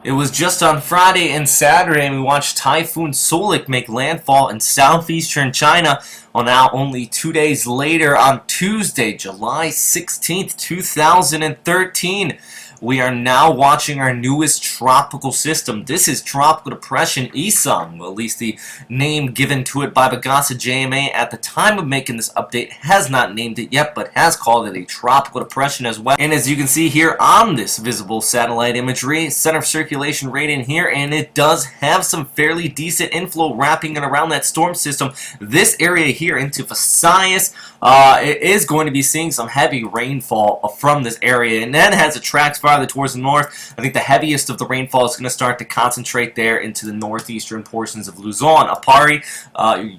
It was just on Friday and Saturday, and we watched Typhoon Solik make landfall in southeastern China. Well, now only 2 days later, on Tuesday, July 16th, 2013, we are now watching our newest tropical system. This is Tropical Depression Isang, well, at least the name given to it by Bagasa JMA at the time of making this update has not named it yet, but has called it a tropical depression as well. And as you can see here on this visible satellite imagery, center of circulation right in here, and it does have some fairly decent inflow wrapping it around that storm system. This area here into Visayas, it is going to be seeing some heavy rainfall from this area, and then as it tracks farther towards the north, I think the heaviest of the rainfall is going to start to concentrate there into the northeastern portions of Luzon. Apari,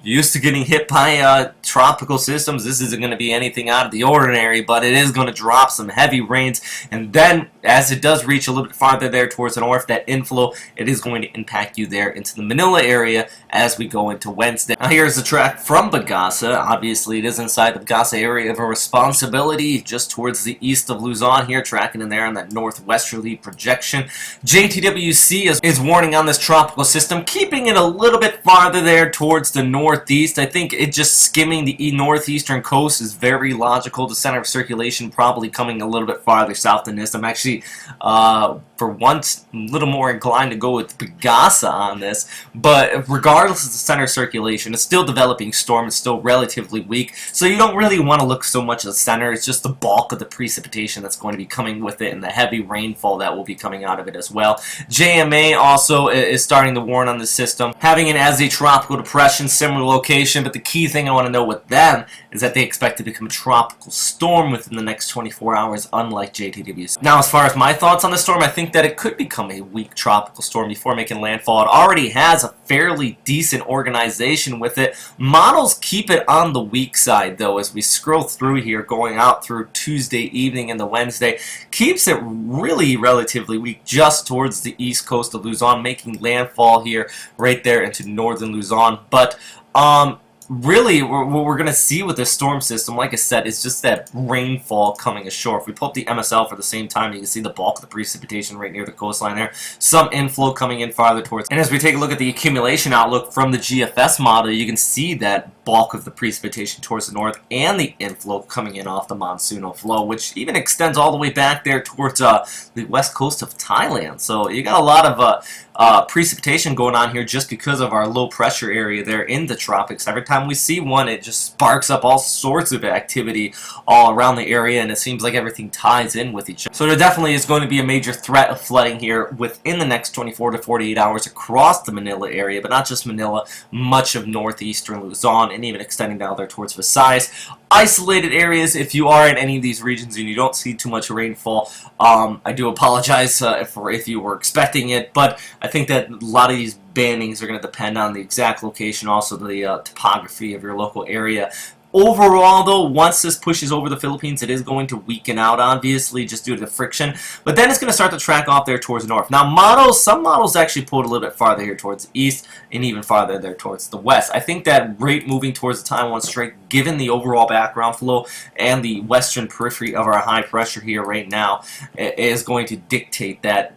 you're used to getting hit by tropical systems. This isn't going to be anything out of the ordinary, but it is going to drop some heavy rains, and then as it does reach a little bit farther there towards the north, that inflow, it is going to impact you there into the Manila area as we go into Wednesday. Now here's the track from Bagasa. Obviously it is inside the Bagasa area of a responsibility, just towards the east of Luzon here, tracking in there on that northwesterly projection. JTWC is warning on this tropical system, keeping it a little bit farther there towards the northeast. I think it just skimming the northeastern coast is very logical. The center of circulation probably coming a little bit farther south than this. I'm actually, for once, a little more inclined to go with Bagasa on this, but regardless of the center of circulation, it's still developing storm. It's still relatively weak, so you don't really want to look so much at the center. It's just the bulk of the precipitation that's going to be coming with it and the heavy rainfall that will be coming out of it as well. JMA also is starting to warn on the system, having it as a tropical depression, similar location, but the key thing I want to know with them is that they expect to become a tropical storm within the next 24 hours, unlike JTWC. Now, as far as my thoughts on the storm, I think that it could become a weak tropical storm before making landfall. It already has a fairly decent organization with it. Models keep it on the weak side, though, as we scroll through here, going out through Tuesday evening and the Wednesday, keeps it really relatively weak just towards the east coast of Luzon, making landfall here right there into northern Luzon. But really, what we're going to see with this storm system, like I said, is just that rainfall coming ashore. If we pull up the MSL for the same time, you can see the bulk of the precipitation right near the coastline there. Some inflow coming in farther towards. And as we take a look at the accumulation outlook from the GFS model, you can see that bulk of the precipitation towards the north and the inflow coming in off the monsoonal flow, which even extends all the way back there towards the west coast of Thailand. So you got a lot of precipitation going on here just because of our low pressure area there in the tropics. Every time we see one, it just sparks up all sorts of activity all around the area, and it seems like everything ties in with each other. So there definitely is going to be a major threat of flooding here within the next 24 to 48 hours across the Manila area, but not just Manila, much of northeastern Luzon, and even extending down there towards Visayas. Isolated areas, if you are in any of these regions and you don't see too much rainfall, I do apologize if you were expecting it, but I think that a lot of these bannings are going to depend on the exact location, also the topography of your local area. Overall, though, once this pushes over the Philippines, it is going to weaken out, obviously, just due to the friction. But then it's going to start to track off there towards the north. Now, some models actually pulled a little bit farther here towards the east and even farther there towards the west. I think that rate moving towards the Taiwan Strait, given the overall background flow and the western periphery of our high pressure here right now, is going to dictate that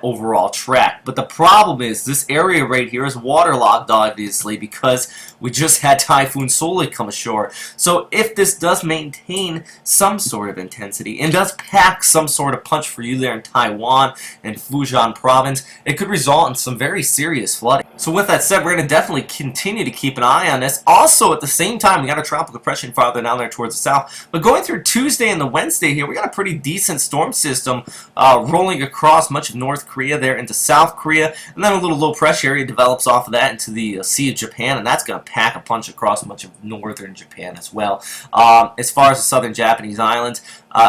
overall track. But the problem is this area right here is waterlogged, obviously, because we just had Typhoon Solik come ashore. So if this does maintain some sort of intensity and does pack some sort of punch for you there in Taiwan and Fujian province, it could result in some very serious flooding. So with that said, we're going to definitely continue to keep an eye on this. Also, at the same time, we got a tropical depression farther down there towards the south. But going through Tuesday and the Wednesday here, we got a pretty decent storm system rolling across much of North Korea there into South Korea, and then a little low pressure area develops off of that into the Sea of Japan, and that's going to pack a punch across much of northern Japan as well. As far as the southern Japanese islands,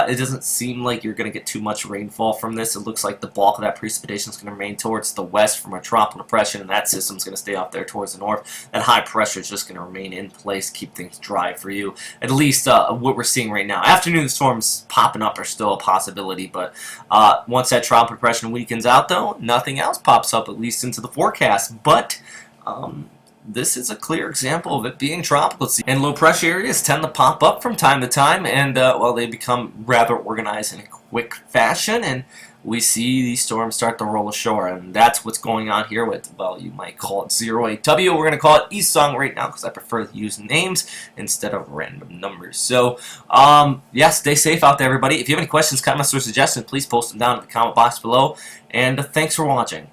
it doesn't seem like you're going to get too much rainfall from this. It looks like the bulk of that precipitation is going to remain towards the west from a tropical depression, and that system is going to stay off there towards the north. That high pressure is just going to remain in place, keep things dry for you. At least what we're seeing right now. Afternoon storms popping up are still a possibility, but once that tropical depression weakens out, though, nothing else pops up, at least into the forecast. But this is a clear example of it being tropical. And low pressure areas tend to pop up from time to time, and well, they become rather organized in a quick fashion, and we see these storms start to roll ashore, and that's what's going on here with, well, you might call it 08W. We're going to call it Isang right now because I prefer to use names instead of random numbers. So, yeah, stay safe out there, everybody. If you have any questions, comments, or suggestions, please post them down in the comment box below, and thanks for watching.